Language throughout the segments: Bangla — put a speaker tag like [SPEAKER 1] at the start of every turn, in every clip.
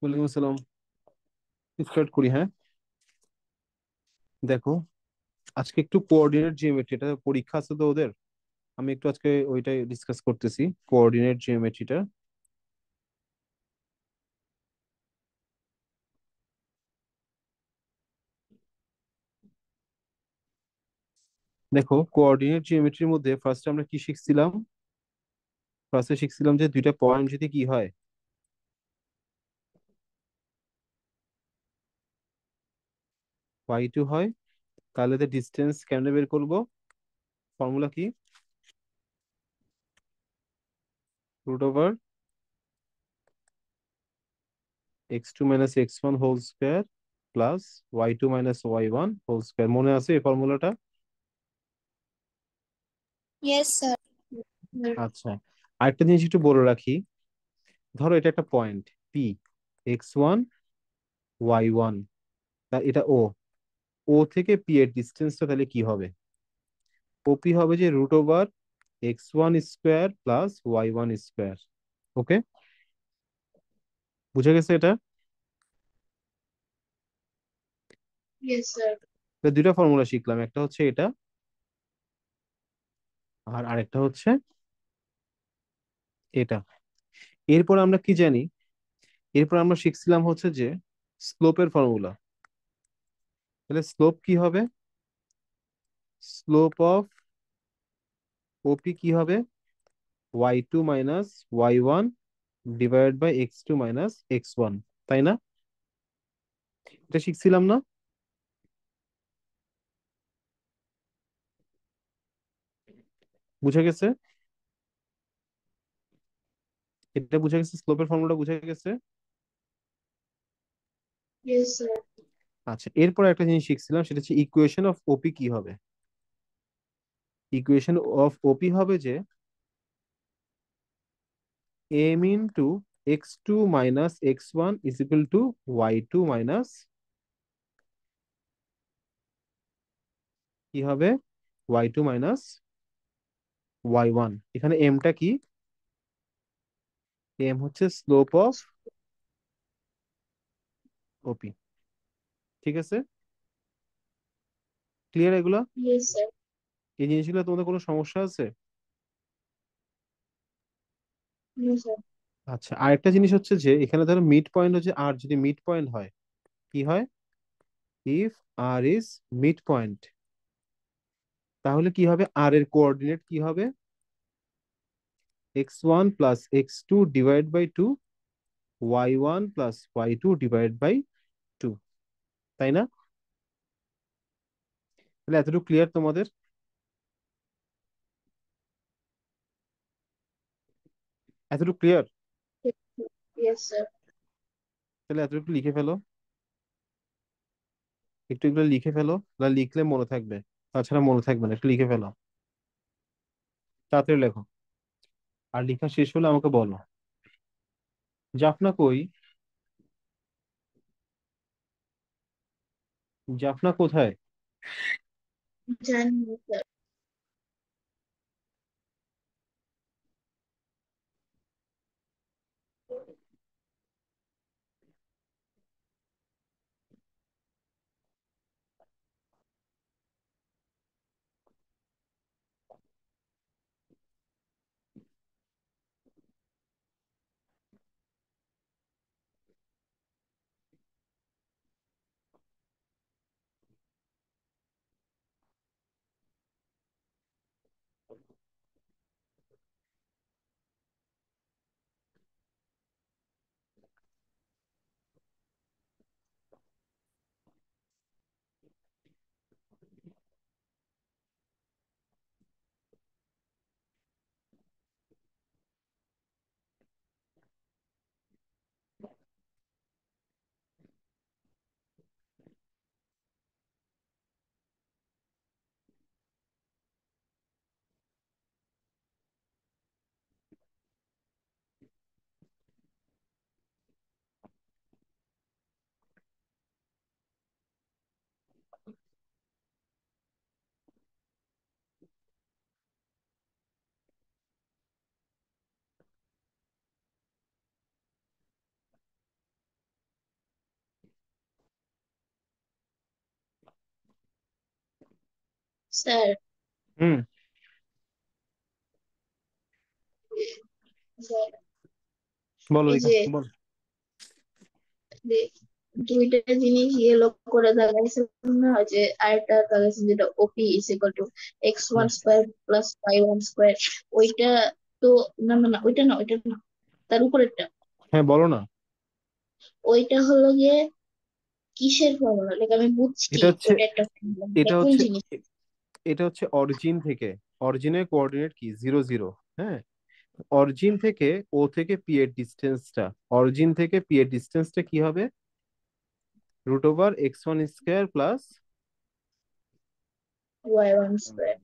[SPEAKER 1] ওয়ালাইকুম আসসালাম। স্টার্ট করি, হ্যাঁ। দেখো, আজকে একটু কোঅর্ডিনেট জিওমেট্রি, এটা পরীক্ষা আছে তো ওদের। আমি একটু আজকে ওইটাই ডিসকাস করতেছি, কোঅর্ডিনেট জিওমেট্রিটা। দেখো, কোঅর্ডিনেট জিওমেট্রির মধ্যে ফার্স্টে আমরা কি শিখছিলাম? ফার্স্টে শিখছিলাম যে দুইটা পয়েন্ট যদি কি হয়, y2 হয়, তাহলে এদের ডিস্টেন্স কেমনে বের করব? ফর্মুলা কি? Root over x2 minus x1 whole square plus y2 minus y1 whole square. মনে আছে এই ফর্মুলাটা?
[SPEAKER 2] Yes, sir.
[SPEAKER 1] আচ্ছা, আরেকটা জিনিস একটু বলে রাখি। ধরো এটা একটা পয়েন্ট পি, x1 y1, তা এটা ও, ও থেকে পি এর ডিস্টেন্সটা তাহলে কি হবে? ওপি হবে যে root over x1 square plus y1 square. Okay, বুঝে গেছে এটা?
[SPEAKER 2] Yes, sir.
[SPEAKER 1] তো দুইটা ফর্মুলা শিখলাম, একটা হচ্ছে এটা আর আরেকটা হচ্ছে এটা। এরপর আমরা কি জানি? এরপর আমরা শিখছিলাম হচ্ছে যে স্লোপের ফর্মুলা। তাহলে স্লোপ কি হবে? স্লোপ অফ ওপি কি হবে? y2 minus y1 divided by x2 minus x1, তাই না? এটা শিখছিলাম না? বুঝে গেছে? এটা বুঝে গেছে, স্লোপের ফর্মুলাটা বুঝে গেছে।
[SPEAKER 2] Yes, sir.
[SPEAKER 1] আচ্ছা, এরপর একটা জিনিস শিখছিলাম, সেটা হচ্ছে ইকুয়েশন অফ ওপি কি হবে? ইকুয়েশন অফ ওপি হবে যে m into x2 minus x1 is equal to y2 minus কি হবে, y2 মাইনাস y1। এখানে এমটা কি? এম হচ্ছে স্লোপ অফ ওপি। ঠিক আছে? ক্লিয়ার এগুলা?
[SPEAKER 2] Yes, sir.
[SPEAKER 1] এই জিনিসগুলো তোমাদের কোনো সমস্যা আছে?
[SPEAKER 2] No, sir.
[SPEAKER 1] আচ্ছা, আরেকটা জিনিস হচ্ছে যে এখানে ধরো মিড পয়েন্ট হচ্ছে আর, যদি মিড পয়েন্ট হয় কি হয়? If R is mid point, তাহলে কি হবে? আর এর কোঅর্ডিনেট কি হবে? x1 plus x2 divide by two, y1 plus y2 divide by two, তাই না? তাহলে এতটুকু ক্লিয়ার তোমাদের? এতটুকু ক্লিয়ার?
[SPEAKER 2] Yes, sir.
[SPEAKER 1] তাহলে এতটুকু লিখে ফেলো, একটু এগুলো লিখে ফেলো, না লিখলে মনে থাকবে, তাছাড়া মনে থাকবে না। একটু লিখে ফেলো, তাড়াতাড়ি লেখো। আর লেখা শেষ হলে আমাকে বলো। জাফনা কই? জাফনা কোথায়?
[SPEAKER 2] জানি না, sir. স্যার,
[SPEAKER 1] হুম।
[SPEAKER 2] স্যার,
[SPEAKER 1] বলো
[SPEAKER 2] এই
[SPEAKER 1] রেখা,
[SPEAKER 2] যে
[SPEAKER 1] বল।
[SPEAKER 2] যে দুইটা জিনিস ইয়েলো করে দেখাইছে না, যে আরেকটা দেখাইছে যেটা OP is equal to x one
[SPEAKER 1] হ্যাঁ,
[SPEAKER 2] square plus y one square. ওইটা তো, না না না, ওইটা না, ওইটা না, তার উপরেরটা।
[SPEAKER 1] হ্যাঁ বলো না।
[SPEAKER 2] ওইটা হলো গিয়ে কিসের ফর্মুলা? লাইক আমি বুঝছি
[SPEAKER 1] এটা হচ্ছে
[SPEAKER 2] ওইটা একটা ফর্মুলা,
[SPEAKER 1] এটা
[SPEAKER 2] কোন
[SPEAKER 1] হচ্ছে
[SPEAKER 2] জিনিস?
[SPEAKER 1] এটা হচ্ছে অরিজিন থেকে। অরিজিনের কোঅর্ডিনেট কি, 0 0। হ্যাঁ, অরিজিন থেকে ও থেকে পি এর ডিস্টেন্সটা, অরিজিন থেকে পি এর ডিস্টেন্সটা কি হবে? √(x1² plus).
[SPEAKER 2] Y one square.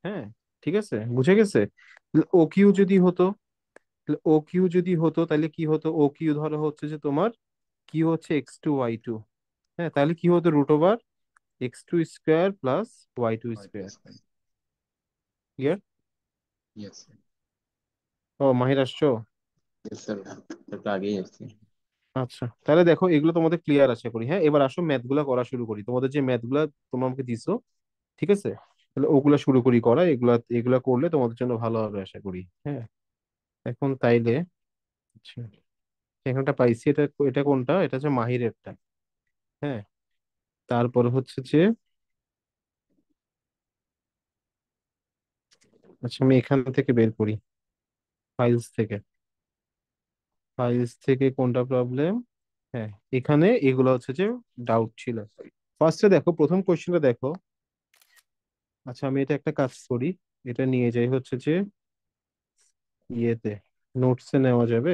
[SPEAKER 1] হ্যাঁ, ঠিক আছে, বুঝে গেছে। ও কিউ যদি হতো, ও কিউ যদি হতো তাহলে কি হতো? ও কিউ ধরো হচ্ছে যে তোমার কিউ হচ্ছে x2 y2। হ্যাঁ, তাহলে কি হতো? √(x2² plus y2²। Clear?
[SPEAKER 3] Yes sir.
[SPEAKER 1] ও মাহির আসছো?
[SPEAKER 3] ইয়েস স্যার, একটু আগেই আসছি।
[SPEAKER 1] আচ্ছা, তাহলে দেখো এগুলো তোমাদের ক্লিয়ার আশা করি। হ্যাঁ, এবার আসো ম্যাথ গুলা করা শুরু করি। তোমাদের যে ম্যাথ গুলা তোমরা আমাকে দিছো, ঠিক আছে, তাহলে ওগুলা শুরু করি করা। এগুলা এগুলা করলে তোমাদের জন্য ভালো হবে আশা করি। হ্যাঁ, এখন তাইলে আচ্ছা, এখানটা পাইছি। এটা এটা কোনটা? এটা হচ্ছে মাহিরেরটা। হ্যাঁ, তারপর হচ্ছে যে আচ্ছা, আমি এখান থেকে বের করি, ফাইলস থেকে। ফাইলস থেকে কোনটা প্রবলেম? হ্যাঁ, এখানে এগুলো হচ্ছে যে ডাউট ছিল। ফার্স্টে দেখো, প্রথম কোশ্চেনটা দেখো। আচ্ছা, আমি এটা একটা কাজ করি, এটা নিয়ে যাই হচ্ছে যে ইয়েতে, নোটসে নেওয়া যাবে।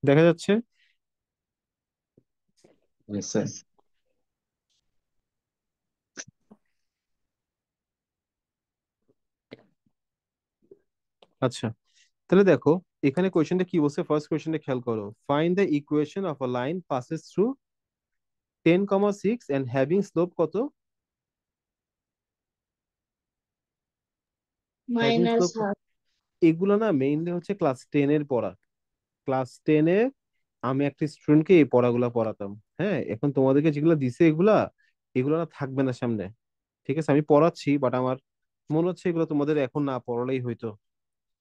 [SPEAKER 1] দেখা যাচ্ছে?
[SPEAKER 3] Yes sir.
[SPEAKER 1] আচ্ছা, তাহলে দেখো এখানে কোয়েশ্চেনটা কি বলছে। ফার্স্ট কোয়েশ্চেনটা খেয়াল করো। Find the equation of a line passes through 10,6 and having slope কত? Having
[SPEAKER 2] minus
[SPEAKER 1] slope.
[SPEAKER 2] হাফ।
[SPEAKER 1] এগুলো না মেইনলি হচ্ছে ক্লাস 10 এর পড়া। ক্লাস 10-এ আমি একটা স্টুডেন্টকে এই পড়াগুলো পড়াতাম। হ্যাঁ, এখন তোমাদেরকে যেগুলো দিছে এগুলা, এগুলো না থাকবে না সামনে। ঠিক আছে, আমি পড়াচ্ছি বাট আমার মনে হচ্ছে এগুলো তোমাদের এখন না পড়ালেই হইতো।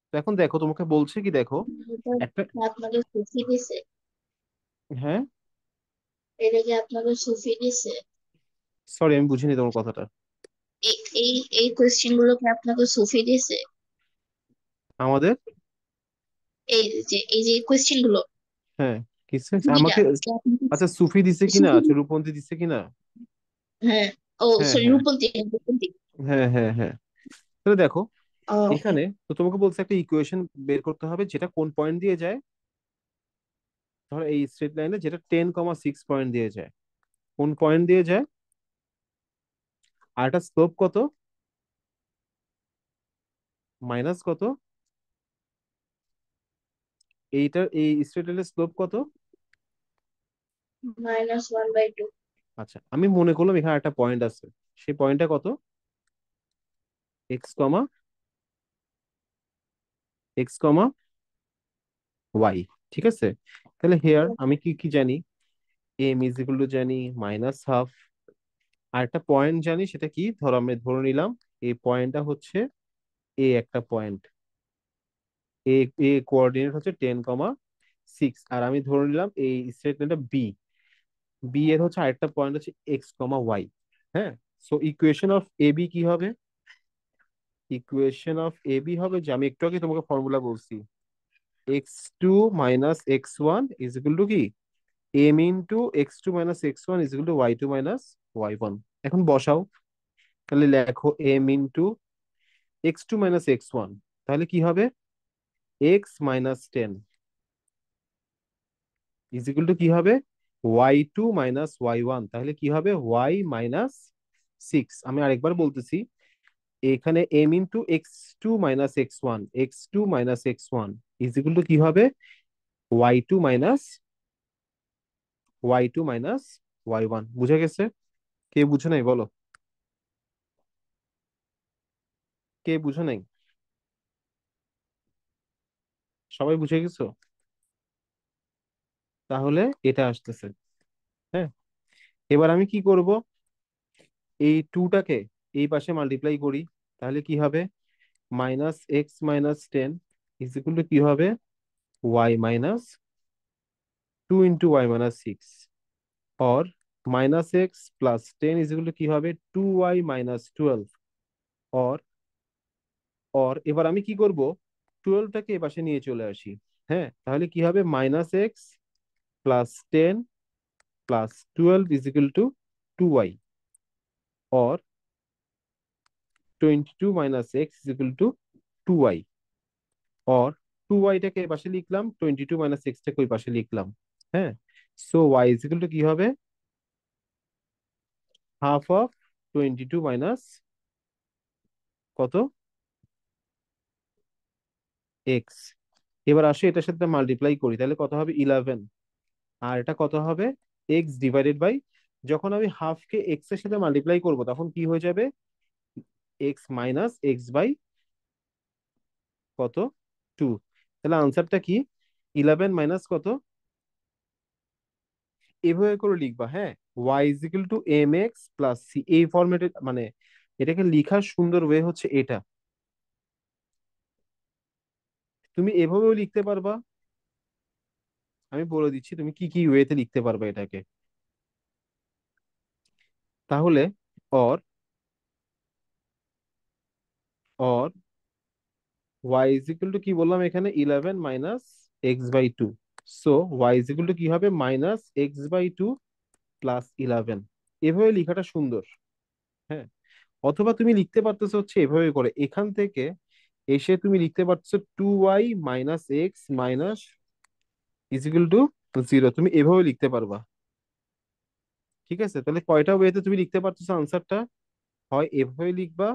[SPEAKER 1] তো এখন দেখো, তোমাকে বলছে কি দেখো
[SPEAKER 2] এটা
[SPEAKER 1] একটা।
[SPEAKER 2] আপনাকে সুফি দিছে?
[SPEAKER 1] হ্যাঁ,
[SPEAKER 2] এটা কি আপনাকে সুফি দিছে?
[SPEAKER 1] সরি আমি বুঝিনি তোমার কথাটা।
[SPEAKER 2] এই এই এই কোয়েশ্চেন গুলো কি আপনাকে সুফি দিছে?
[SPEAKER 1] আমাদের?
[SPEAKER 2] এই যে কোয়েশ্চেন গুলো,
[SPEAKER 1] হ্যাঁ, কিছু
[SPEAKER 2] দুইটা
[SPEAKER 1] আমাকে।
[SPEAKER 2] কি আপনাকে
[SPEAKER 1] আচ্ছা, সুফি দিছে কিনা,
[SPEAKER 2] সুফি
[SPEAKER 1] আচ্ছা রূপন্তি দিছে কিনা।
[SPEAKER 2] হ্যাঁ। ও
[SPEAKER 1] হ্যাঁ
[SPEAKER 2] সরি,
[SPEAKER 1] হ্যাঁ
[SPEAKER 2] রূপন্তি, রূপন্তি।
[SPEAKER 1] হ্যাঁ হ্যাঁ হ্যাঁ। তাহলে দেখো
[SPEAKER 2] ও,
[SPEAKER 1] এখানে তো তোমাকে বলছে একটা ইকুয়েশন বের করতে হবে যেটা কোন পয়েন্ট দিয়ে যায়। ধরো এই স্ট্রেট লাইনে যেটা 10,6 পয়েন্ট দিয়ে যায়, কোন পয়েন্ট দিয়ে যায়, আর এটা স্লোপ কত, মাইনাস কত, এইটার এই স্ট্রেট লাইনের স্লোপ কত।
[SPEAKER 2] -1/2।
[SPEAKER 1] আচ্ছা, আমি মনে করলাম এখানে একটা পয়েন্ট আছে, সেই পয়েন্টটা কত? x, x, y। ঠিক আছে, তাহলে হেয়ার আমি কি কি জানি? m = জানি -12। আর একটা পয়েন্ট জানি, সেটা কি? ধরো আমি ধরে নিলাম এই পয়েন্টটা হচ্ছে এ একটা পয়েন্ট। এ এ কোঅর্ডিনেট হচ্ছে 10,6, আর আমি ধরে নিলাম এই স্টেটমেন্টটা বি। বি এর হচ্ছে আরেকটা পয়েন্ট হচ্ছে x, y। হ্যাঁ, so equation of A B কি হবে? ইকুয়েশন অফ এ বি হবে যে আমি একটু আগে তোমাকে ফর্মুলা বলছি, x2 - x1 is equal to কি, m * x2 - x1 is equal to y2 - y1। এখন বসাও, তাহলে লেখো m into x2 minus x1, তাহলে কি হবে x minus 10 is equal to কি হবে y2 মাইনাস y1, তাহলে কি হবে y মাইনাস 6। আমি আরেকবার বলতেছি, এখানে m into x2 minus x1, x2 minus x1 is equal to কি হবে y2 minus y2 minus y1। বুঝে গেছে? কে বুঝে নাই বলো, কে বুঝে নাই? সবাই বুঝে গেছো? তাহলে এটা আসতেছে। হ্যাঁ, এবার আমি কি করব, এই টুটাকে এই পাশে মাল্টিপ্লাই করি, তাহলে কি হবে minus x minus 10 is equal to কি হবে y minus 2 into y minus 6, और minus x plus 10 is equal to কি হবে 2y মাইনাস 12। और এবার আমি কি করব, 12টাকে এ পাশে নিয়ে চলে আসি। হ্যাঁ, তাহলে কি হবে minus x plus 10 plus 12 is equal two 2y, और 22 minus x is equal two 2y, और 2y টাকে এই পাশে লিখলাম, 22 মাইনাস এক্সটাকে ওই পাশে লিখলাম। হ্যাঁ, so y is equal to কি হবে হাফ অফ 22 মাইনাস কত এক্স। এবার আসে এটার সাথে মাল্টিপ্লাই করি, তাহলে কত হবে 11, আর এটা কত হবে এক্স ডিভাইডেড বাই, যখন আমি হাফ কে এক্স এর সাথে মাল্টিপ্লাই করব তখন কি হয়ে যাবে এক্স মাইনাস এক্স বাই কত 2। তাহলে আনসারটা কি 11 মাইনাস কত, এভাবে করে লিখবা। হ্যাঁ, y is equal to m x plus c, এই ফরম্যাটে মানে এটাকে লিখার সুন্দর ওয়ে হচ্ছে এটা। তুমি এভাবেও লিখতে পারবা, আমি বলে দিচ্ছি তুমি কি কি ওয়েতে লিখতে পারবা এটাকে। তাহলে or or y is equal to কি বললাম এখানে 11 minus x by 2, so y is equal to কি হবে মাইনাস এক্স বাই 2 প্লাস 11। এভাবে লেখাটা সুন্দর। হ্যাঁ, অথবা তুমি লিখতে পারতেছো হচ্ছে এভাবে করে, এখান থেকে এসে তুমি লিখতে পারতেছো 2y minus x minus is equal two 0, তুমি এভাবে লিখতে পারবা। ঠিক আছে, তাহলে কয়টা ওয়েতে তুমি লিখতে পারতেছো আনসারটা, হয় এভাবে লিখবা,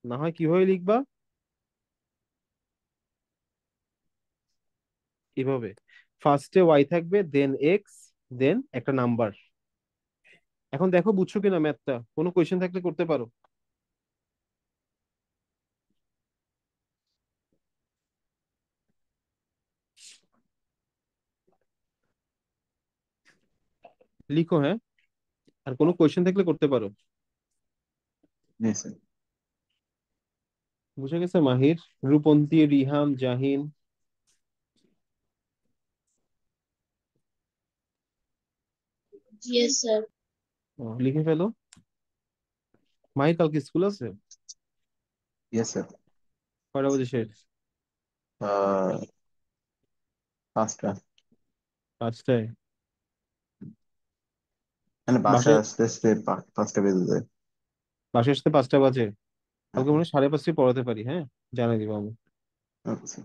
[SPEAKER 1] না হয় কিভাবে লিখবা এভাবে, ফার্স্টে ওয়াই থাকবে দেন এক্স দেন একটা নাম্বার। এখন দেখো বুঝছো কিনা ম্যাথটা, কোনো কোয়েশ্চেন থাকলে করতে পারো। লিখো, হ্যাঁ, আর কোনো কোয়েশ্চেন থাকলে করতে পারো।
[SPEAKER 3] জি স্যার।
[SPEAKER 1] বুঝে গেছে মাহির, রূপন্তী, রিহাম, জাহিন?
[SPEAKER 2] Yes sir.
[SPEAKER 1] লিখে ফেলো। মাহির কালকে স্কুল আছে?
[SPEAKER 3] Yes sir.
[SPEAKER 1] কয়টা বাজে শেষ?
[SPEAKER 3] 5টা।
[SPEAKER 1] 5টায়?
[SPEAKER 3] মানে বাসায়
[SPEAKER 1] বাসায়
[SPEAKER 3] আসতে আসতে 5টা বেজে যায়।
[SPEAKER 1] বাসায় আসতে 5টা বাজে?
[SPEAKER 3] হ্যাঁ
[SPEAKER 1] কালকে মনে হয় 5:30 পড়াতে পারি, হ্যাঁ, জানাই দিব আমি।
[SPEAKER 3] আচ্ছা।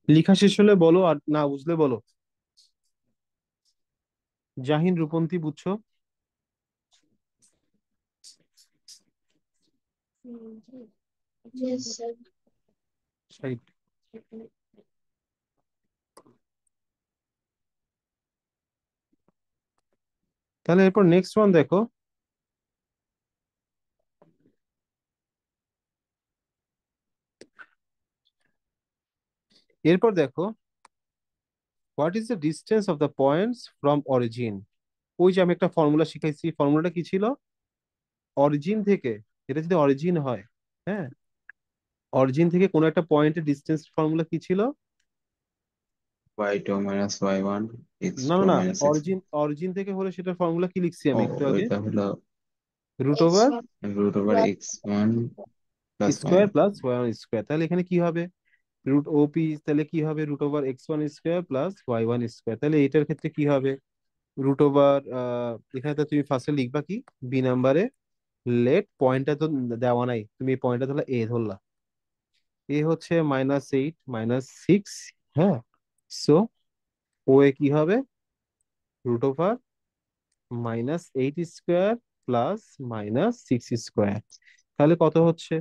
[SPEAKER 1] লেখা শেষ হলে বলো, আর না বুঝলে বলো। জাহিন, রূপন্তি, বুঝছো?
[SPEAKER 2] Yes sir.
[SPEAKER 1] Right. তাহলে এরপর নেক্সট ওয়ান দেখো। এরপর দেখো, what is the distance of the points from origin. ওই যে আমি একটা ফর্মুলা শিখাইছি, ফর্মুলাটা কি ছিল? অরিজিন থেকে, এটা যদি অরিজিন হয়, হ্যাঁ, অরিজিন থেকে কোনো একটা পয়েন্টের ডিস্টেন্স ফর্মুলা কি ছিল?
[SPEAKER 3] y2 minus y1
[SPEAKER 1] না না
[SPEAKER 3] x2
[SPEAKER 1] না,
[SPEAKER 3] minus x।
[SPEAKER 1] অরিজিন অরিজিন থেকে হলে সেটার ফর্মুলা কি লিখছি
[SPEAKER 3] ও,
[SPEAKER 1] আমি একটু আগে?
[SPEAKER 3] ওইটা হলো
[SPEAKER 1] root
[SPEAKER 2] x
[SPEAKER 1] over
[SPEAKER 2] one
[SPEAKER 3] root over
[SPEAKER 2] plus
[SPEAKER 3] x1 plus
[SPEAKER 1] square
[SPEAKER 3] y1।
[SPEAKER 1] Plus y one square. তাহলে এখানে কি হবে? রুট ওপি, তাহলে কি হবে? Root over x one square plus y one square. তাহলে এটার ক্ষেত্রে কি হবে? রুট ওভার, এখানে তো তুমি ফার্স্টে লিখবা কি, বি নাম্বারে, লেট পয়েন্টটা তো দেওয়া নাই, তুমি এই পয়েন্টটা ধরলা এ ধরলা, এ হচ্ছে -8 - 6, হ্যাঁ। সো ও এ কি হবে? Root over -8 square plus -6 square. তাহলে কত হচ্ছে?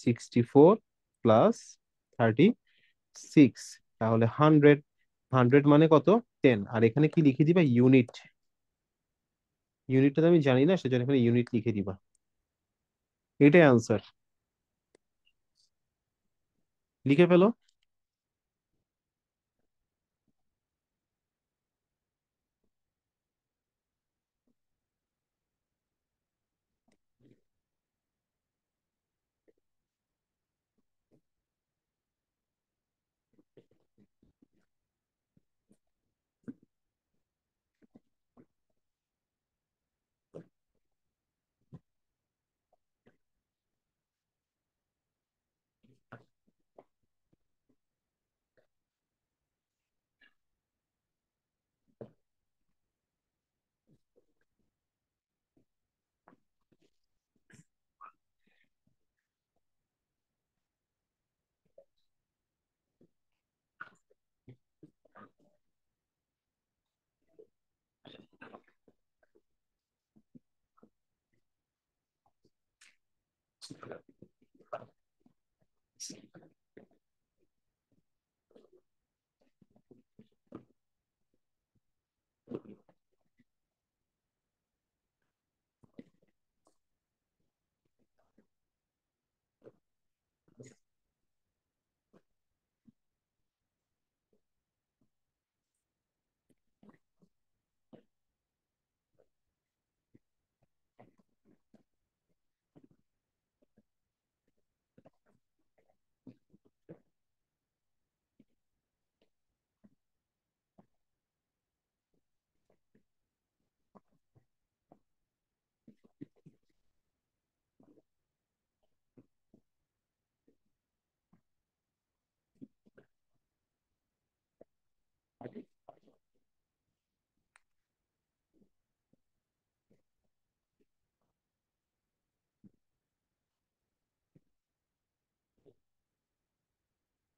[SPEAKER 1] 64 প্লাস 36। তাহলে 100, 100 মানে কত? 10। আর এখানে কি লিখে দিবা? ইউনিট। ইউনিটটা তো আমি জানি না, সেজন্য এখানে ইউনিট লিখে দিবা। এটাই আনসার, লিখে ফেলো।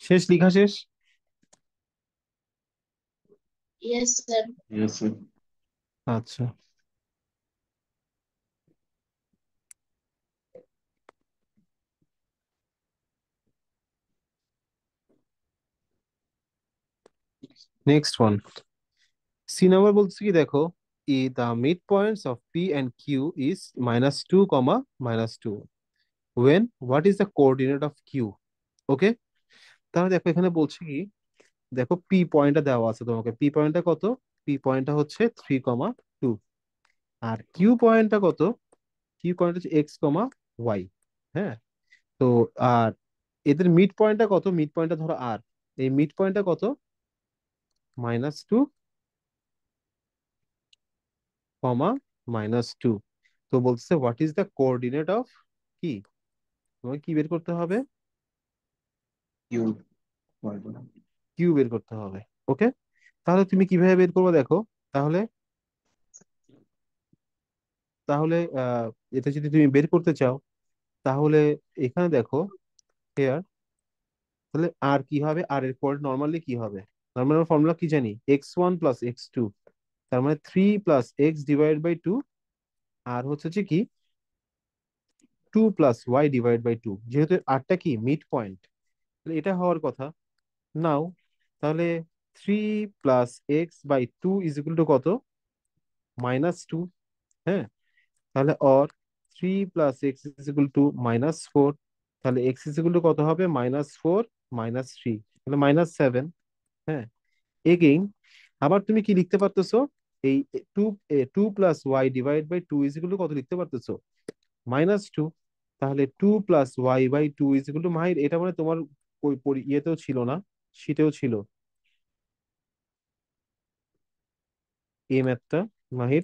[SPEAKER 1] শেষ, লিখা শেষ?
[SPEAKER 2] Yes sir.
[SPEAKER 3] Yes, sir.
[SPEAKER 1] আচ্ছা, নেক্সট ওয়ান। সি নাম্বার বলছে কি দেখো, the midpoints of P and Q is -2, -2, when what is the coordinate of Q? ওকে, তাহলে দেখো এখানে বলছে কি, দেখো পি পয়েন্টটা দেওয়া আছে তোমাকে, পি পয়েন্টটা কত? পি পয়েন্টটা হচ্ছে 3, 2। আর কিউ পয়েন্টটা কত? কিউ পয়েন্ট হচ্ছে x, y। হ্যাঁ, তো আর এদের মিড পয়েন্টটা কত? মিড পয়েন্টটা ধরো আর, এই মিড পয়েন্টটা কত? -2, -2। তো বলছে what is the coordinate of কি, তোমাকে কি বের করতে হবে?
[SPEAKER 3] Q বলবো না।
[SPEAKER 1] কিউ বের করতে হবে। ওকে, তাহলে তুমি কিভাবে বের করবে দেখো। তাহলে তাহলে এটা যদি তুমি বের করতে চাও, তাহলে এখানে দেখো হেয়ার, তাহলে আর কি হবে? আর এর পরে নর্মালি কি হবে? নর্মাল ফর্মুলা কি জানি? x1 + x2 তার মানে 3 + x/2 আর হচ্ছে যে কি 2 + y/2, যেহেতু আরটা কি মিড পয়েন্ট, এটা হওয়ার কথা। নাও তাহলে 3 + x/2 কত? -2। হ্যাঁ, তাহলে অর 3 + x =-4। তাহলে x কত হবে? -4 -3, তাহলে -7। হ্যাঁ, এগেইন আবার তুমি কি লিখতে পারতেছো? এই টু 2 + y/2 কত লিখতে পারতেছো? -2। তাহলে 2 + y/2 মাহির, এটা মানে তোমার ওই ইয়েতেও ছিল না, শীতেও ছিল এই ম্যাথটা, মাহির।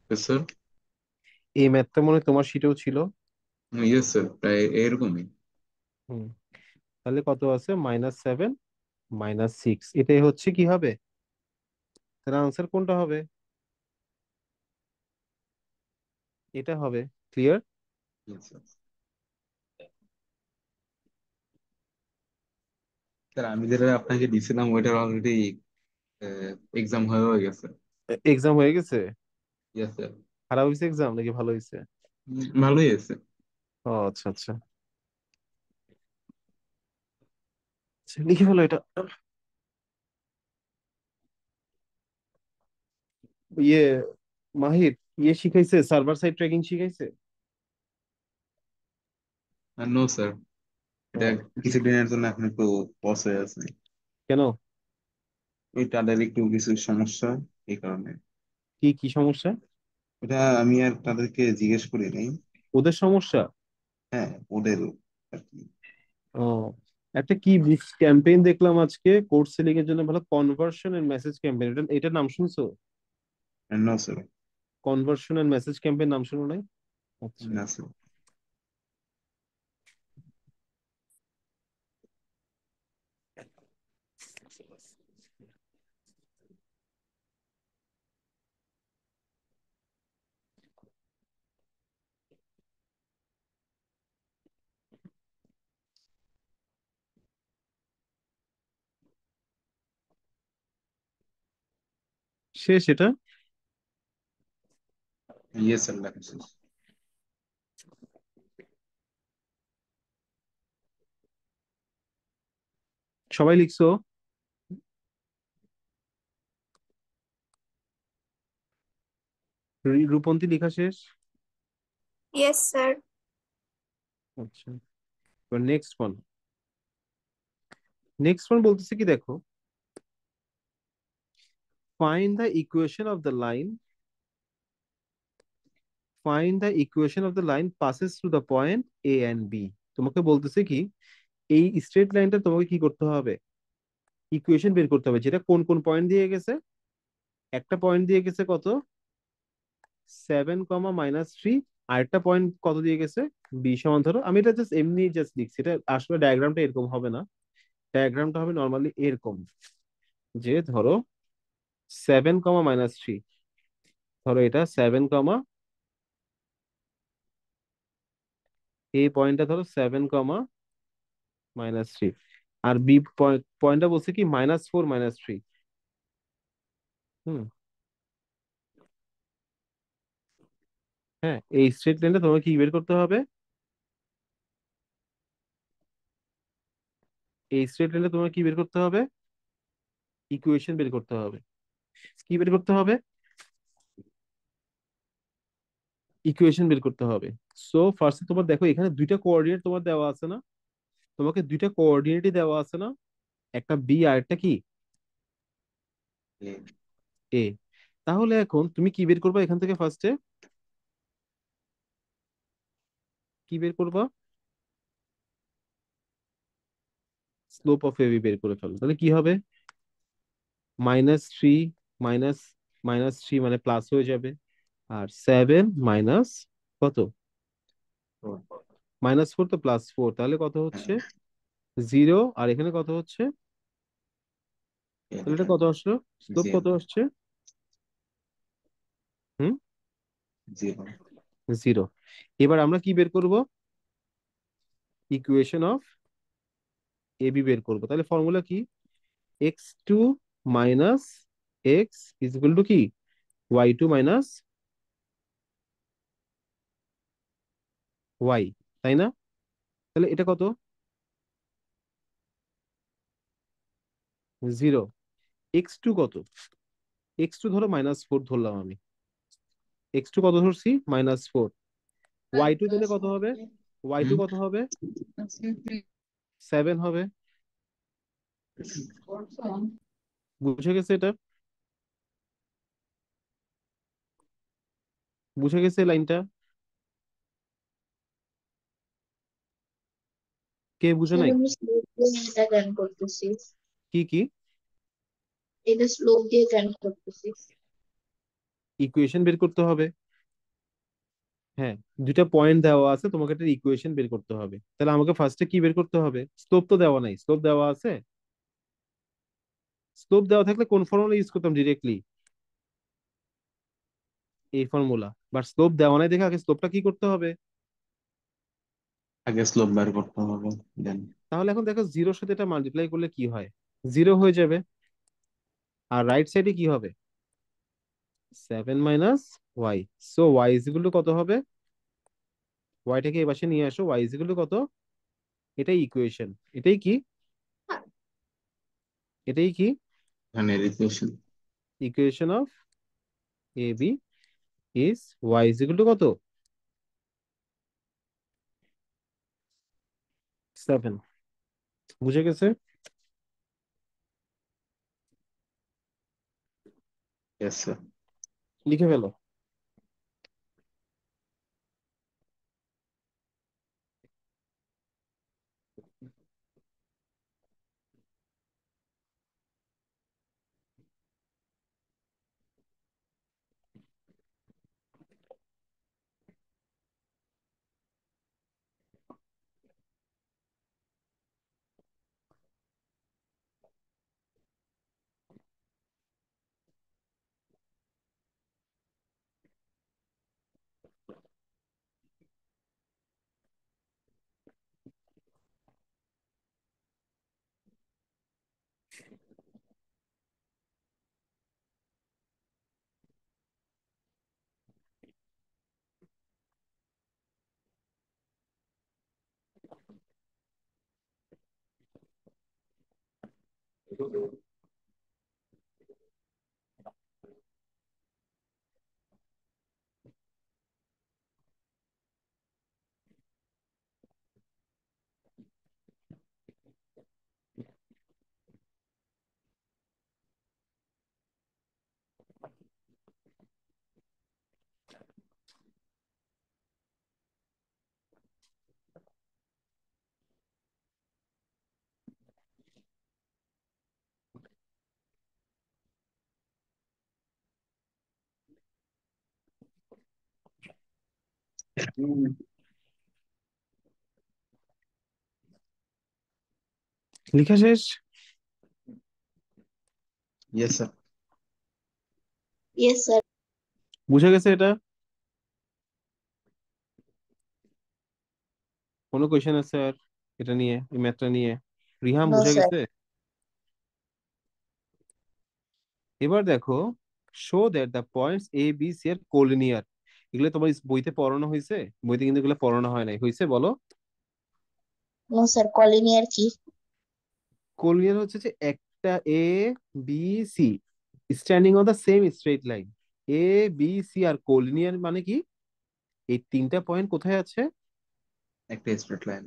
[SPEAKER 3] Yes, sir.
[SPEAKER 1] এই ম্যাথটা মনে হয় তোমার শীতেও ছিল।
[SPEAKER 3] Yes, sir. প্রায় এরকমই।
[SPEAKER 1] হুম, তাহলে কত আছে? -7 -6, এটাই হচ্ছে কি হবে? তাহলে আনসার কোনটা হবে? এটা হবে। ক্লিয়ার?
[SPEAKER 3] Yes, sir. স্যার আমি যেটা আপনাকে দিছিলাম ওইটার অলরেডি এক্সাম হয়ে গেছে।
[SPEAKER 1] এক্সাম হয়ে গেছে?
[SPEAKER 3] Yes sir.
[SPEAKER 1] খারাপ হয়েছে এক্সাম নাকি ভালো হয়েছে?
[SPEAKER 3] ভালোই আছে।
[SPEAKER 1] ও আচ্ছা আচ্ছা, আচ্ছা, লিখে ফেলো এটা। ইয়ে মাহির, ইয়ে শিখাইছে, সার্ভার সাইড ট্র্যাকিং শিখাইছে?
[SPEAKER 3] নো স্যার, এটা
[SPEAKER 1] ও,
[SPEAKER 3] কিছুদিনের জন্য এখন একটু পজ হয়ে আছে।
[SPEAKER 1] কেন?
[SPEAKER 3] এই তাদের একটু কিছু সমস্যা, এই কারণে।
[SPEAKER 1] কি কি সমস্যা?
[SPEAKER 3] এটা আমি আর তাদেরকে জিজ্ঞেস করি নাই।
[SPEAKER 1] ওদের সমস্যা?
[SPEAKER 3] হ্যাঁ, ওদের আর কি।
[SPEAKER 1] ও, একটা কি ক্যাম্পেইন দেখলাম আজকে কোর্স সেলিং এর জন্য, ভালো কনভার্সন এন্ড মেসেজ ক্যাম্পেইন, এটার নাম শুনছো?
[SPEAKER 3] No sir.
[SPEAKER 1] Conversion and message campaign নাম শুনো নাই? আচ্ছা,
[SPEAKER 3] না স্যার।
[SPEAKER 1] শেষ এটা?
[SPEAKER 3] ইয়েস স্যার, লেখা শেষ।
[SPEAKER 1] সবাই লিখছো? রূপন্তী লেখা শেষ?
[SPEAKER 2] Yes sir.
[SPEAKER 1] আচ্ছা, এবার নেক্সট ওয়ান বলতেছে কি দেখো, find the equation of the line find the equation of the line passes through the point A and B। তোমাকে বলতেছে কি এই স্ট্রেট লাইনটা তোমাকে কি করতে হবে? ইকুয়েশন বের করতে হবে, যেটা কোন কোন পয়েন্ট দিয়ে গেছে। একটা পয়েন্ট দিয়ে গেছে কত? 7, -3। আরেকটা পয়েন্ট কত দিয়ে গেছে? বি সমান, ধরো আমি এটা জাস্ট এমনি জাস্ট লিখছি, এটা আসলে ডায়াগ্রামটা এরকম হবে না। ডায়াগ্রামটা হবে নর্মালি এরকম, যে ধরো 7, -3, ধরো এটা 7, এই পয়েন্টটা ধরো 7, -3, আর বি পয়েন্টটা বলছে কি -4, -3। হুম, হ্যাঁ, এই স্ট্রেট লাইনটা তোমাকে কি বের করতে হবে? এই স্ট্রেট লাইনটা তোমাকে কি বের করতে হবে? ইকুয়েশন বের করতে হবে। কি বের করতে হবে? ইকুয়েশন বের করতে হবে। সো ফার্স্টে তোমার দেখো এখানে দুইটা কোঅর্ডিনেট তোমার দেওয়া আছে না? তোমাকে দুইটা কোঅর্ডিনেটই দেওয়া আছে না? একটা বি আর একটা কি এ। তাহলে এখন তুমি কি বের করবা এখান থেকে? ফার্স্টে কি বের করবা? স্লোপ অফ এবি বের করে ফেলো। তাহলে কি হবে? -3 মাইনাস -3 মানে প্লাস হয়ে যাবে, আর 7 কত? -4 তো +4, তাহলে কত হচ্ছে? 0। আর এখানে কত হচ্ছে? তাহলে এটা কত আসলো? স্লোপ কত আসছে? হুম,
[SPEAKER 3] 0।
[SPEAKER 1] 0। এবার আমরা কি বের করব? ইকুয়েশন অফ এবি বের করব। তাহলে ফর্মুলা কি? x2 - x is equal to কি ওয়াই টু মাইনাস ওয়াই, তাই না? তাহলে এটা কত? জিরো। এক্স টু কত? এক্স টু ধরো -4 ধরলাম আমি। এক্স টু কত ধরছি? -4। ওয়াই টু তাহলে কত হবে? ওয়াই টু
[SPEAKER 3] হুম।
[SPEAKER 1] কত হবে? 7 হবে। বুঝে গেছে এটা? বুঝে গেছে লাইনটা? কে বুঝে
[SPEAKER 2] স্যার
[SPEAKER 1] নাই?
[SPEAKER 2] আমি স্লোপ দিয়ে এটা গান করতেছি।
[SPEAKER 1] কি কি?
[SPEAKER 2] এটা স্লোপ দিয়ে গান করতেছি।
[SPEAKER 1] ইকুয়েশন বের করতে হবে। হ্যাঁ, দুইটা পয়েন্ট দেওয়া আছে, তোমাকে একটা ইকুয়েশন বের করতে হবে। তাহলে আমাকে ফার্স্টে কি বের করতে হবে? স্লোপ তো দেওয়া নাই, স্লোপ দেওয়া আছে? স্লোপ দেওয়া থাকলে কোন ফর্মুলা ইউজ করতাম ডিরেক্টলি? এই ফর্মুলা। বাট স্লোপ দেওয়া নাই দেখে আগে স্লোপটা কি করতে হবে?
[SPEAKER 3] আগে স্লোপ বের করতে হবে, দেন।
[SPEAKER 1] তাহলে এখন দেখো জিরোর সাথে এটা মাল্টিপ্লাই করলে কি হয়? জিরো হয়ে যাবে। আর রাইট সাইডে কি হবে? 7 - y. So y is equal to কত হবে? ওয়াইটাকে এই পাশে নিয়ে আসো, ওয়াই ইজ ইকুয়াল টু কত? এটাই ইকুয়েশন। এটাই কি? এটাই কি?
[SPEAKER 3] এখানে equation.
[SPEAKER 1] Equation of A B is y is equal to কত? 7। বুঝে গেছে?
[SPEAKER 3] Yes sir.
[SPEAKER 1] লিখে ফেলো। লিখা শেষ?
[SPEAKER 3] Yes sir.
[SPEAKER 2] Yes sir.
[SPEAKER 1] বুঝে গেছে এটা? কোনো কোয়েশ্চেন আছে আর এটা নিয়ে, এই ম্যাথটা নিয়ে? রিহাম
[SPEAKER 2] নো
[SPEAKER 1] বুঝে
[SPEAKER 2] স্যার।
[SPEAKER 1] গেছে? এবার দেখো, show that the points A B C are collinear. এগুলো তোমার বইতে পড়ানো হয়েছে? বইতে কিন্তু এগুলো পড়ানো হয় নাই, হয়েছে বলো?
[SPEAKER 2] নো স্যার, কলিনিয়ার কি?
[SPEAKER 1] কোলিনিয়ার হচ্ছে যে একটা A B C standing on the same straight line. A B C are collinear মানে কি? এই তিনটা পয়েন্ট কোথায় আছে?
[SPEAKER 3] একটা স্ট্রেট লাইন।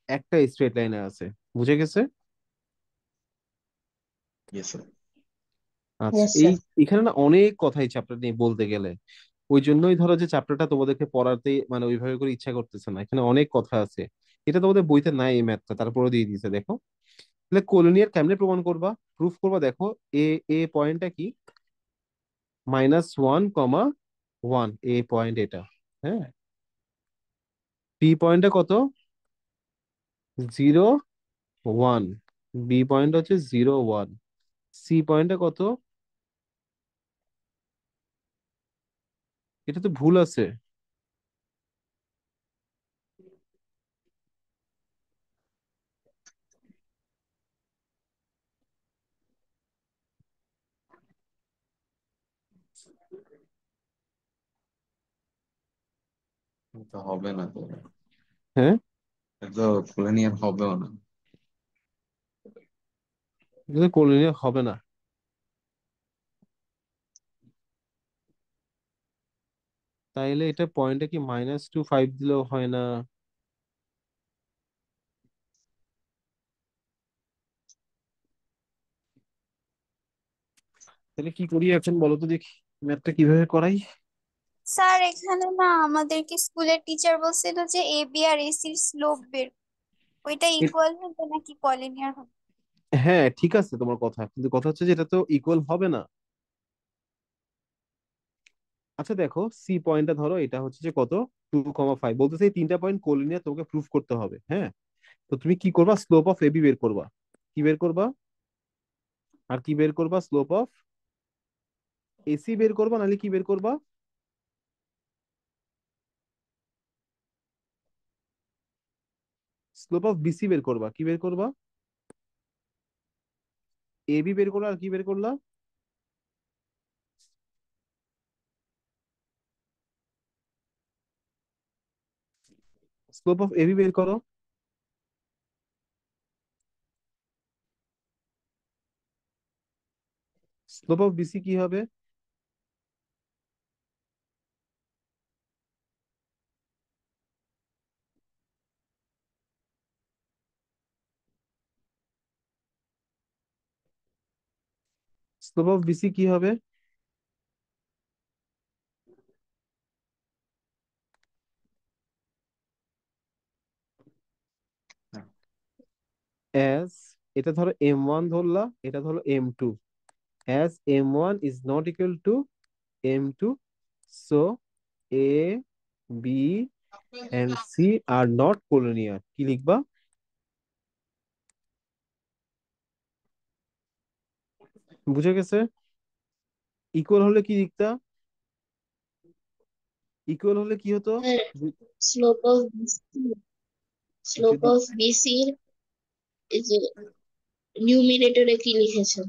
[SPEAKER 1] একটা স্ট্রেট লাইনে আছে। বুঝে গেছে?
[SPEAKER 3] Yes sir.
[SPEAKER 1] আচ্ছা,
[SPEAKER 2] ইয়েস
[SPEAKER 1] এই
[SPEAKER 2] স্যার।
[SPEAKER 1] এখানে না অনেক কথাই চ্যাপ্টার নিয়ে বলতে গেলে। ওই জন্যই ধরো যে চ্যাপ্টারটা তোমাদেরকে পড়াতে মানে ওইভাবে করে ইচ্ছা করতেছে না, এখানে অনেক কথা আছে। এটা তোমাদের বইতে নাই এই ম্যাথটা, তারপরে দিয়ে দিয়েছে দেখো। তাহলে কোলিনিয়ার কেমনে প্রমাণ করবা? প্রুফ করবা দেখো। এ এ পয়েন্টটা কি? -1, 1, এ পয়েন্ট এটা। হ্যাঁ। বি পয়েন্টটা কত? 0, 1। বি পয়েন্ট হচ্ছে 0, 1। সি পয়েন্টটা কত? এটা তো ভুল আছে।
[SPEAKER 3] তো হবে না তো,
[SPEAKER 1] হ্যাঁ,
[SPEAKER 3] এটা তো কোলিনিয়ার হবেও না।
[SPEAKER 1] এটা কোলিনিয়ার হবে না। তাইলে এটা পয়েন্টটা কি -2 5 দিলেও হয় না? তাহলে কি করি এখন বলো তো দেখি, ম্যাথটা কিভাবে করাই?
[SPEAKER 4] স্যার এখানে না আমাদেরকে স্কুলের টিচার বলছিল যে এ বি আর এসির স্লোপ বের, ওইটা
[SPEAKER 1] এ-
[SPEAKER 4] ইকুয়াল হবে নাকি কলিনিয়ার হবে?
[SPEAKER 1] হ্যাঁ ঠিক আছে তোমার কথা, কিন্তু কথা হচ্ছে যে এটা তো ইকুয়াল হবে না। আচ্ছা দেখো, সি পয়েন্টটা ধরো, এটা হচ্ছে যে কত, 2,5 বলতেছে, এই তিনটা পয়েন্ট কোলিনিয়ার তোমাকে প্রুফ করতে হবে। হ্যাঁ, তো তুমি কি করবা, স্লোপ অফ এবি বের করবা। কি বের করবা? আর কি বের করবা? স্লোপ অফ এসি বের করবা, নাহলে কি বের করবা? স্লোপ অফ বিসি বের করবা। কি বের করবা? এবি বের করলা, আর কি বের করলা? স্লোপ অফ এবি বের করো। স্লোপ অফ বিসি কি হবে? স্লোপ অফ বিসি কি হবে? অ্যাজ, এটা ধরো M1 ধরলা, এটা ধরো M2, as M1 is not equal to M2, so A, B and C are not collinear. কি লিখবা? বুঝে গেছে? ইকুয়াল হলে কি লিখতা? ইকুয়াল হলে কি হতো? যে-
[SPEAKER 2] স্লোপ অফ স্লোপ
[SPEAKER 1] যদি
[SPEAKER 2] অফ বিসির এই যে নিউমিরেটরে কি লিখেছেন?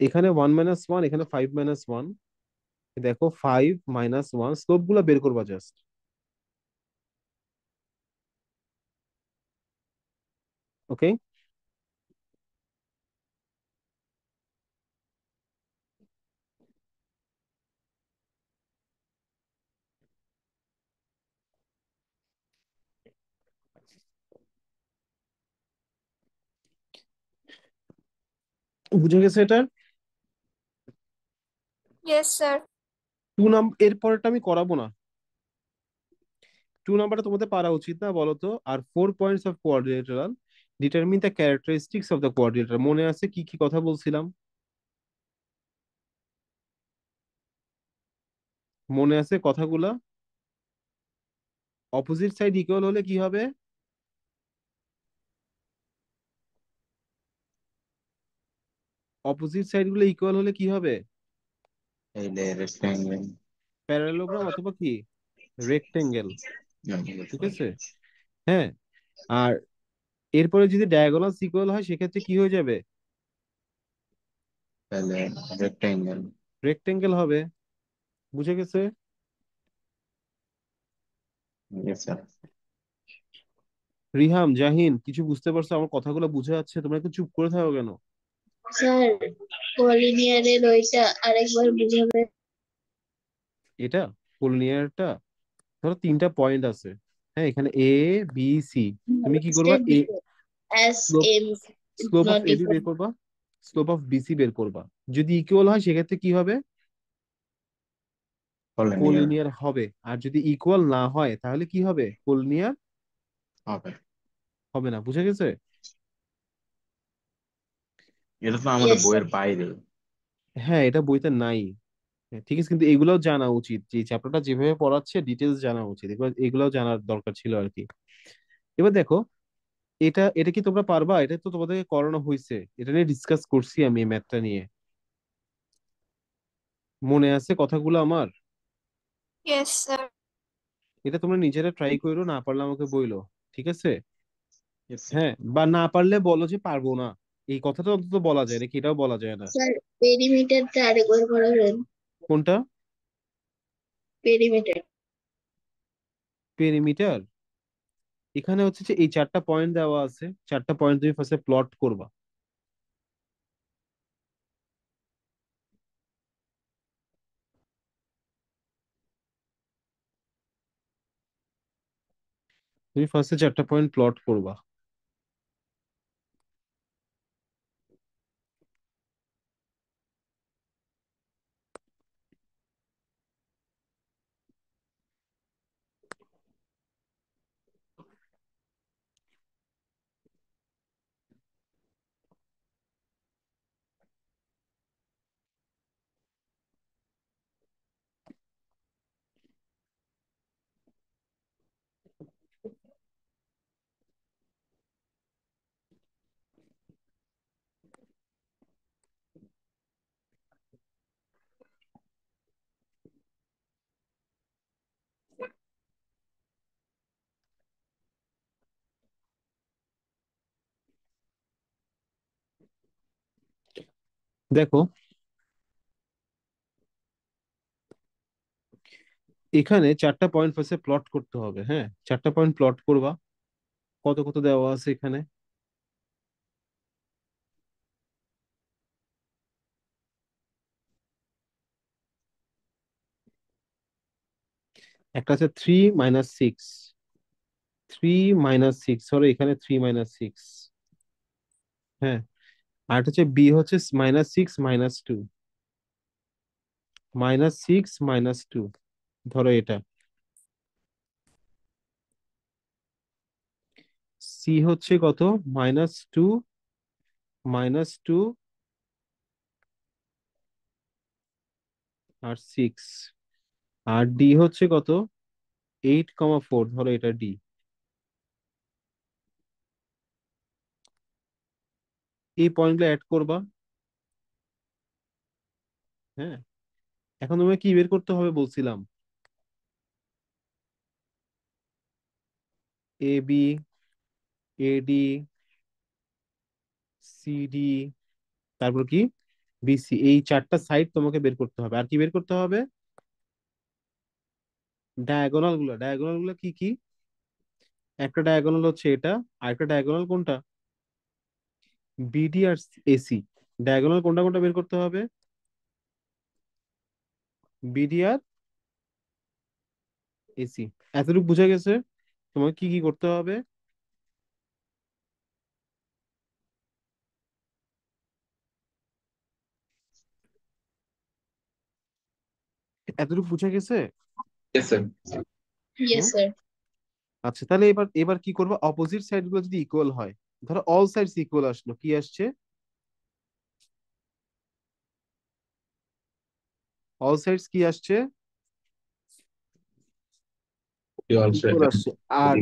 [SPEAKER 1] এখানে 1 - 1, এখানে 5 - 1, দেখো 5 - 1, স্লোপ গুলা বের করবা জাস্ট। ওকে, বুঝে গেছে এটা?
[SPEAKER 4] Yes sir.
[SPEAKER 1] 2 নাম্বার, এর পরেরটা আমি করাবো না। 2 নাম্বারটা তোমাদের পারা উচিত না বলো তো? আর 4 points of quadrilateral determine the characteristics of the quadrilateral, মনে আছে কি কি কথা বলছিলাম? মনে আছে কথাগুলা? অপোজিট সাইড ইকুয়াল হলে কি হবে? অপোজিট সাইড গুলো ইকুয়াল হলে কি হবে?
[SPEAKER 3] এই রেক্ট্যাঙ্গেল।
[SPEAKER 1] প্যারালোগ্রাম অথবা কি রেক্টেঙ্গেল। ঠিক আছে? হ্যাঁ, আর এরপরে যদি ডায়াগোনাল ইকুয়াল হয় সেক্ষেত্রে কি হয়ে যাবে?
[SPEAKER 3] তাহলে রেক্ট্যাঙ্গেল।
[SPEAKER 1] রেক্টেঙ্গেল হবে। বুঝে গেছে?
[SPEAKER 3] Yes sir.
[SPEAKER 1] রিহাম, জাহিন, কিছু বুঝতে পারছো? আমার কথাগুলো বুঝে যাচ্ছে? তোমরা একটু চুপ করে থাকো কেন?
[SPEAKER 2] স্যার কলিনিয়ারের ওইটা আরেকবার বুঝাবে?
[SPEAKER 1] এটা কোলিনিয়ারটা, ধরো তিনটা পয়েন্ট আছে। হ্যাঁ, এখানে এ, বি, সি। তুমি কি করবা?
[SPEAKER 2] স্টেপ দিতে as
[SPEAKER 1] slope
[SPEAKER 2] m
[SPEAKER 1] slope of
[SPEAKER 2] not
[SPEAKER 1] AB
[SPEAKER 2] equal.
[SPEAKER 1] বের করবা, স্লোপ অফ বিসি বের করবা। যদি ইকুয়াল হয় সেক্ষেত্রে কি হবে?
[SPEAKER 3] কলিনিয়ার
[SPEAKER 1] কোলিনিয়ার হবে। আর যদি ইকুয়াল না হয় তাহলে কি হবে? কোলিনিয়ার
[SPEAKER 3] হবে।
[SPEAKER 1] হবে না। বুঝে গেছে?
[SPEAKER 3] এটা তো আমাদের
[SPEAKER 2] ইয়েস স্যার।
[SPEAKER 3] বইয়ের বাইরে।
[SPEAKER 1] হ্যাঁ, এটা বইতে নাই। হ্যাঁ, ঠিক আছে, কিন্তু এগুলোও জানা উচিত, যে চ্যাপ্টারটা যেভাবে পড়াচ্ছে ডিটেলস জানা উচিত, এগুলো এগুলোও জানার দরকার ছিল আর কি। এবার দেখো, এটা এটা কি তোমরা পারবা? এটা তো তোমাদেরকে করানো হয়েছে, এটা নিয়ে ডিসকাস করছি আমি, ম্যাথটা নিয়ে। মনে আছে কথাগুলো আমার?
[SPEAKER 4] Yes sir.
[SPEAKER 1] এটা তোমরা নিজেরা ট্রাই করো, না পারলে আমাকে বইলো। ঠিক আছে?
[SPEAKER 3] Yes sir.
[SPEAKER 1] হ্যাঁ, বা না পারলে বলো যে পারবো না। এই কথাটা অন্তত বলা যায় নাকি, এটাও বলা যায় না।
[SPEAKER 2] স্যার পেরিমিটারটা আরেকবার করাবেন।
[SPEAKER 1] কোনটা?
[SPEAKER 2] পেরিমিটার।
[SPEAKER 1] পেরিমিটার। এখানে হচ্ছে যে এই চারটা পয়েন্ট দেওয়া আছে, চারটা পয়েন্ট তুমি ফার্স্টে প্লট করবা। তুমি ফার্স্টে চারটা পয়েন্ট প্লট করবা। দেখো, এখানে চারটা পয়েন্ট ফার্স্টে প্লট করতে হবে। হ্যাঁ, চারটা পয়েন্ট প্লট করবা। কত কত দেওয়া আছে এখানে? একটা আছে 3 - 6, 3 - 6, সরি এখানে 3 - 6। হ্যাঁ, আর একটা হচ্ছে বি হচ্ছে -6 - 2, -6 - 2, ধরো এটা। সি হচ্ছে কত? -2, আর 6। আর ডি হচ্ছে কত? 8,4, ধরো এটা ডি। এই পয়েন্টগুলো অ্যাড করবা। হ্যাঁ, এখন তোমাকে কি বের করতে হবে বলছিলাম? A B, A D, C D, তারপর কি বিসি, এই চারটা সাইড তোমাকে বের করতে হবে। আর কি বের করতে হবে? ডায়াগোনাল গুলো কি কি? একটা ডায়াগোনাল হচ্ছে এটা, আর একটা ডায়াগোনাল কোনটা? বিডি আর এসি। ডায়াগোনাল কোনটা কোনটা বের করতে হবে? বিডি আর এসি। এতটুকু বুঝে গেছে? তোমাকে কি কি করতে হবে? এতটুকু বুঝে গেছে?
[SPEAKER 3] Yes sir.
[SPEAKER 2] ইয়েস
[SPEAKER 1] হুম।
[SPEAKER 2] স্যার।
[SPEAKER 1] আচ্ছা, তাহলে এবার এবার কি করবো? অপোজিট সাইড গুলো যদি ইকুয়াল হয়, ধরো অল সাইডস ইকুয়াল আসলো, কি আসছে? অল সাইডস কি আসছে?
[SPEAKER 3] You also
[SPEAKER 1] ইকুয়াল
[SPEAKER 3] have
[SPEAKER 1] আসছে। আর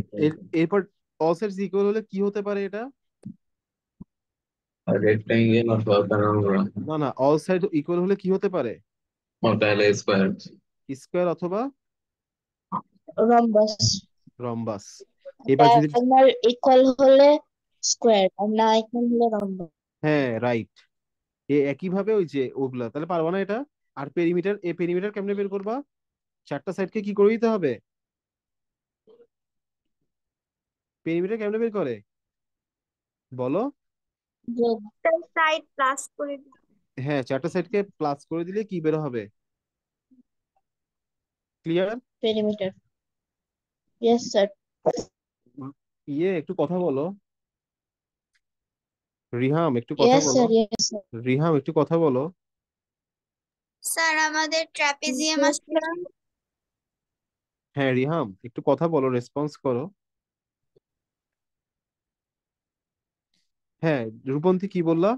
[SPEAKER 1] এরপর অল সাইডস ইকুয়াল হলে কি হতে পারে এটা?
[SPEAKER 3] a rectangle অথবা প্যারাবোলা
[SPEAKER 1] না না, অল সাইড ইকুয়াল হলে কি হতে পারে?
[SPEAKER 3] তাহলে স্কোয়ার।
[SPEAKER 1] স্কোয়ার অথবা
[SPEAKER 2] রম্বাস।
[SPEAKER 1] রম্বাস। এবার যদি,
[SPEAKER 2] ডায়াগোনাল ইকুয়াল হলে স্কোয়ার, আর না ইকুয়াল হলে রম্বাস।
[SPEAKER 1] হ্যাঁ রাইট, একই ভাবে ওই যে ওগুলা, তাহলে পারবা না এটা। আর পেরিমিটার, পেরিমিটার কেমনে বের করবা? চারটা সাইডকে কি করে দিতে হবে? পেরিমিটার কেমনে বের করে বলো?
[SPEAKER 2] যোগ।
[SPEAKER 4] সাইড প্লাস করে দিই।
[SPEAKER 1] হ্যাঁ, চারটা সাইডকে প্লাস করে দিলে কি বের হবে? ক্লিয়ার?
[SPEAKER 2] পেরিমিটার। Yes sir.
[SPEAKER 1] ইয়ে একটু কথা বলো। রিহাম একটু কথা
[SPEAKER 2] ইয়েস
[SPEAKER 1] বলো।
[SPEAKER 2] Sir, yes sir.
[SPEAKER 1] রিহাম একটু কথা বলো।
[SPEAKER 4] স্যার আমাদের ট্রাপিজিয়াম আসলে
[SPEAKER 1] হ্যাঁ রিহাম একটু কথা বলো, রেসপন্স করো। হ্যাঁ, রূপন্তী কি বললা?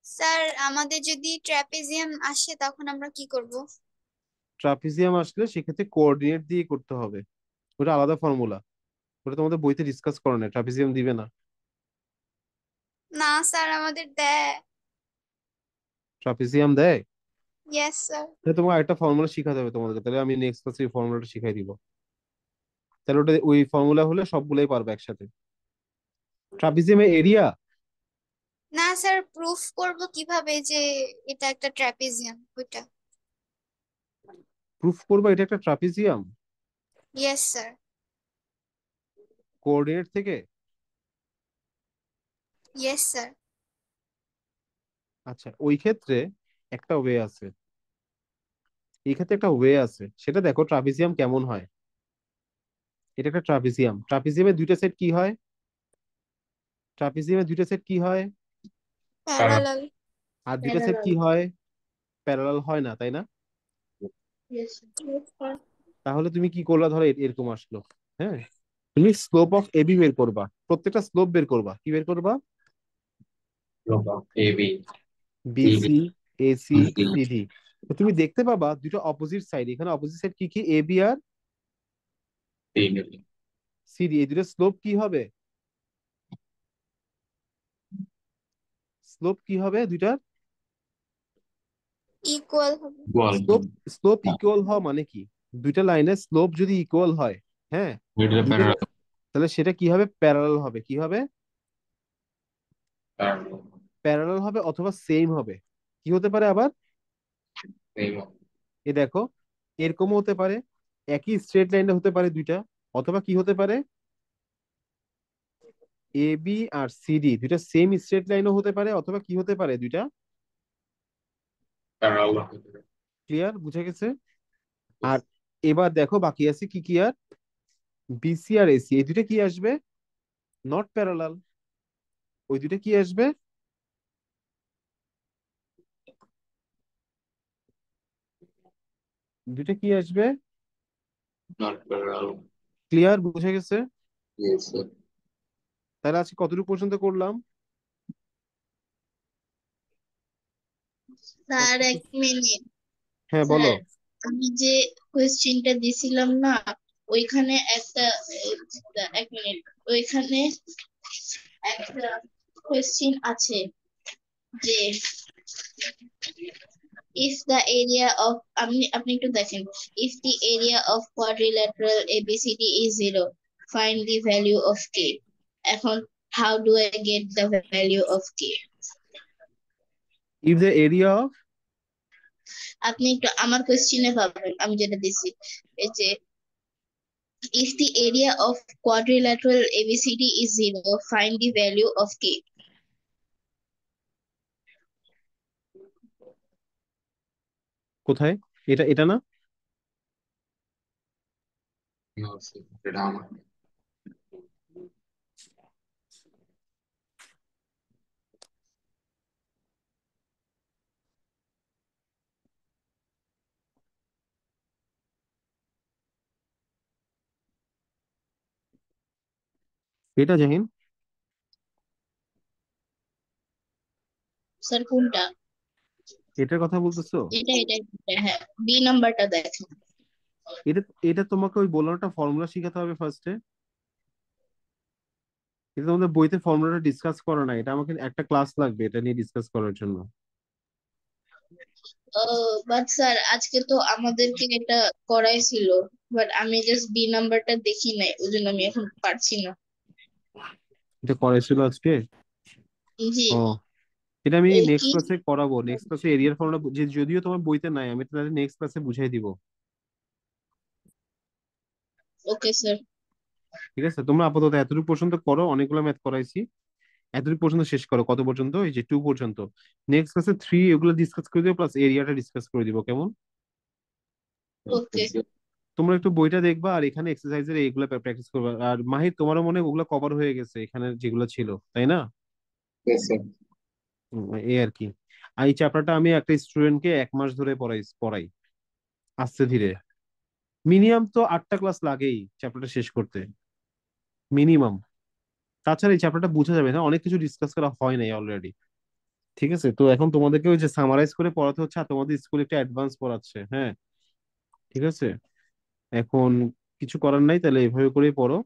[SPEAKER 4] স্যার আমাদের যদি ট্রাপিজিয়াম আসে তখন আমরা কি করব?
[SPEAKER 1] ট্রাপিজিয়াম আসলে সেক্ষেত্রে কোঅর্ডিনেট দিয়ে করতে হবে। ওটা আলাদা ফর্মুলা, ওটা তোমাদের বইতে ডিসকাস করো না, ট্রাপিজিয়াম দিবে না।
[SPEAKER 4] না স্যার আমাদের দেয়।
[SPEAKER 1] ট্রাপিজিয়াম দেয়?
[SPEAKER 4] Yes sir.
[SPEAKER 1] তাহলে তোমাকে আরেকটা ফর্মুলা শিখাতে হবে তোমাদেরকে, তাহলে আমি নেক্সট ক্লাসে এই ফর্মুলাটা শিখাই দিব। তাহলে ওটা ওই ফর্মুলা হলে সবগুলাই পারবে একসাথে। ট্রাপিজিয়ামের এরিয়া,
[SPEAKER 4] না স্যার, প্রুফ করব কিভাবে যে এটা একটা ট্রাপিজিয়াম ওইটা?
[SPEAKER 1] প্রুফ করবা এটা একটা ট্রাপিজিয়াম
[SPEAKER 4] ইয়েস স্যার।
[SPEAKER 1] কোঅর্ডিনেট থেকে?
[SPEAKER 4] Yes sir.
[SPEAKER 1] আচ্ছা, ওই ক্ষেত্রে একটা ওয়ে আছে, এই ক্ষেত্রে একটা ওয়ে আছে, সেটা দেখো ট্রাপিজিয়াম কেমন হয়। এটা একটা ট্রাপিজিয়াম, ট্রাপিজিয়ামের দুইটা সেট কি হয়? ট্রাপিজিয়ামের দুইটা সেট কি হয়?
[SPEAKER 4] প্যারালাল।
[SPEAKER 1] আর দুইটা সেট
[SPEAKER 2] প্যারালাল।
[SPEAKER 1] কি হয়? প্যারালাল হয় না, তাই না?
[SPEAKER 2] Yes
[SPEAKER 4] yes sir.
[SPEAKER 1] তাহলে তুমি কি করলা, ধরো এরকম আসলো, হ্যাঁ, তুমি স্লোপ অফ এবি বের করবা, প্রত্যেকটা স্লোপ বের করবা, কি বের করবা?
[SPEAKER 3] AB
[SPEAKER 1] BC, AC,
[SPEAKER 3] CD
[SPEAKER 1] CD. তো তুমি দেখতে পাবা দুটো অপোজিট সাইড, এখানে অপোজিট সাইড কি কি, এবি আর সিডি, এই দুটো স্লোপ কি হবে? স্লোপ কি হবে দুইটার?
[SPEAKER 4] ইকুয়াল হবে।
[SPEAKER 3] বল
[SPEAKER 1] স্লোপ, স্লোপ ইকুয়াল হওয়া মানে কি? দুইটা লাইনের স্লোপ যদি ইকুয়াল হয়, হ্যাঁ,
[SPEAKER 3] মিডল
[SPEAKER 1] দুইটা,
[SPEAKER 3] প্যারালাল
[SPEAKER 1] তাহলে সেটা কি হবে? প্যারালাল হবে। কি হবে?
[SPEAKER 3] প্যারালাল
[SPEAKER 1] প্যারালাল হবে অথবা সেম হবে। কি হতে পারে আবার?
[SPEAKER 3] সেম
[SPEAKER 1] এ দেখো, এরকমও হতে পারে, একই স্ট্রেট লাইনে হতে পারে দুইটা, অথবা কি হতে পারে, এ বি আর সিডি দুইটা সেম স্ট্রেট লাইনও হতে পারে, অথবা কি হতে পারে, দুইটা।
[SPEAKER 3] প্যারালাল
[SPEAKER 1] ক্লিয়ার, বুঝে গেছে? আর এবার দেখো বাকি আছে কি কি আর, বিসি আর এসি, এই দুইটা কি আসবে? Not parallel. ওই দুইটা কি আসবে? দুইটা কি আসবে?
[SPEAKER 3] নট প্যারালাল
[SPEAKER 1] ক্লিয়ার, বুঝে গেছে?
[SPEAKER 3] ইয়েস স্যার
[SPEAKER 1] তাহলে আজকে কতটুকু পর্যন্ত করলাম?
[SPEAKER 2] স্যার, এক মিনিট।
[SPEAKER 1] হ্যাঁ বলো।
[SPEAKER 2] স্যার, আমি যে কোয়েশ্চেনটা দিছিলাম না, ওইখানে একটা এক মিনিট, ওইখানে একটা কোয়েশ্চেন আছে যে if the area of আপনি একটু দেখেন, if the area of quadrilateral ABCD is 0, find the value of k. এখন how do I get the value of k?
[SPEAKER 1] If the area of,
[SPEAKER 2] আপনি একটু আমার কোয়েশ্চেনে পাবেন, আমি যেটা দিছি, এই যে if the area of quadrilateral ABCD is 0, find the value of k.
[SPEAKER 1] কোথায়? এটা এটা না?
[SPEAKER 3] এটা আমার
[SPEAKER 1] এটা জাহিন?
[SPEAKER 2] স্যার কোনটা?
[SPEAKER 1] এটার কথা বলতেছো?
[SPEAKER 2] এটা হ্যাঁ, বি নাম্বারটা দেখেন।
[SPEAKER 1] এটা, এটা তোমাকে ওই বললাম একটা ফর্মুলা শিখাতে হবে ফার্স্টে। এটা তোমাদের বইতে ফর্মুলাটা ডিসকাস করা নাই, এটা আমাকে একটা ক্লাস লাগবে এটা নিয়ে ডিসকাস করার জন্য।
[SPEAKER 2] বাট স্যার, আজকে তো আমাদেরকে এটা করাইছিল, বাট আমি জাস্ট বি নাম্বারটা দেখি নাই, ওই জন্য আমি এখন পারছি না।
[SPEAKER 1] এটা করেছিল আজকে?
[SPEAKER 2] জি।
[SPEAKER 1] ও, এটা আমি
[SPEAKER 2] এই
[SPEAKER 1] নেক্সট
[SPEAKER 2] কি?
[SPEAKER 1] ক্লাসে করাবো, নেক্সট ক্লাসে এরিয়ার ফর্মুলা, যে যদিও তোমার বইতে নাই, আমি তাহলে নেক্সট ক্লাসে বুঝাই দিব।
[SPEAKER 2] Okay sir.
[SPEAKER 1] ঠিক আছে, তোমরা আপাতত এতটুকু পর্যন্ত করো, অনেকগুলো ম্যাথ করাইছি, এতটুকু পর্যন্ত শেষ করো। কত পর্যন্ত? এই যে 2 পর্যন্ত। নেক্সট ক্লাসে 3 এগুলো ডিসকাস করে দিও, প্লাস এরিয়াটা ডিসকাস করে দিব, কেমন?
[SPEAKER 2] ওকে।
[SPEAKER 1] তোমরা একটু বইটা দেখবা, আর এখানে এক্সারসাইজের এইগুলো প্র্যাকটিস করবা। আর মাহির, তোমারও মনে হয় ওগুলো কভার হয়ে গেছে এখানে যেগুলো ছিল, তাই না? এই আর কি। আর এই চ্যাপ্টারটা আমি একটা স্টুডেন্টকে 1 মাস ধরে পড়াই আস্তে ধীরে। মিনিমাম তো 8টা ক্লাস লাগেই চ্যাপ্টারটা শেষ করতে, মিনিমাম। তাছাড়া এই চ্যাপ্টারটা বোঝা যাবে না, অনেক কিছু ডিসকাস করা হয় নাই অলরেডি। ঠিক আছে, তো এখন তোমাদেরকে ওই যে সামারাইজ করে পড়াতে হচ্ছে, আর তোমাদের স্কুল একটা অ্যাডভান্স পড়াচ্ছে, হ্যাঁ। ঠিক আছে, এখন কিছু করার নাই, তাহলে এভাবে করেই পড়ো।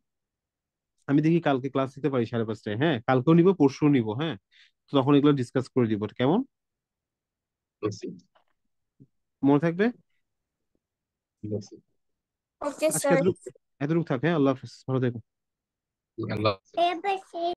[SPEAKER 1] আমি দেখি কালকে ক্লাস নিতে পারি 5:30টায়, হ্যাঁ, কালকেও নিবো পরশুও নিবো, হ্যাঁ। তো তখন এগুলো ডিসকাস করে দিব, কেমন? মনে থাকবে?
[SPEAKER 4] ওকে
[SPEAKER 1] আজকে
[SPEAKER 4] স্যার।
[SPEAKER 1] এতটুকু, এতটুকু থাক, হ্যাঁ, আল্লাহ হাফিজ, ভালো থেকো।
[SPEAKER 3] আল্লাহ
[SPEAKER 4] এবার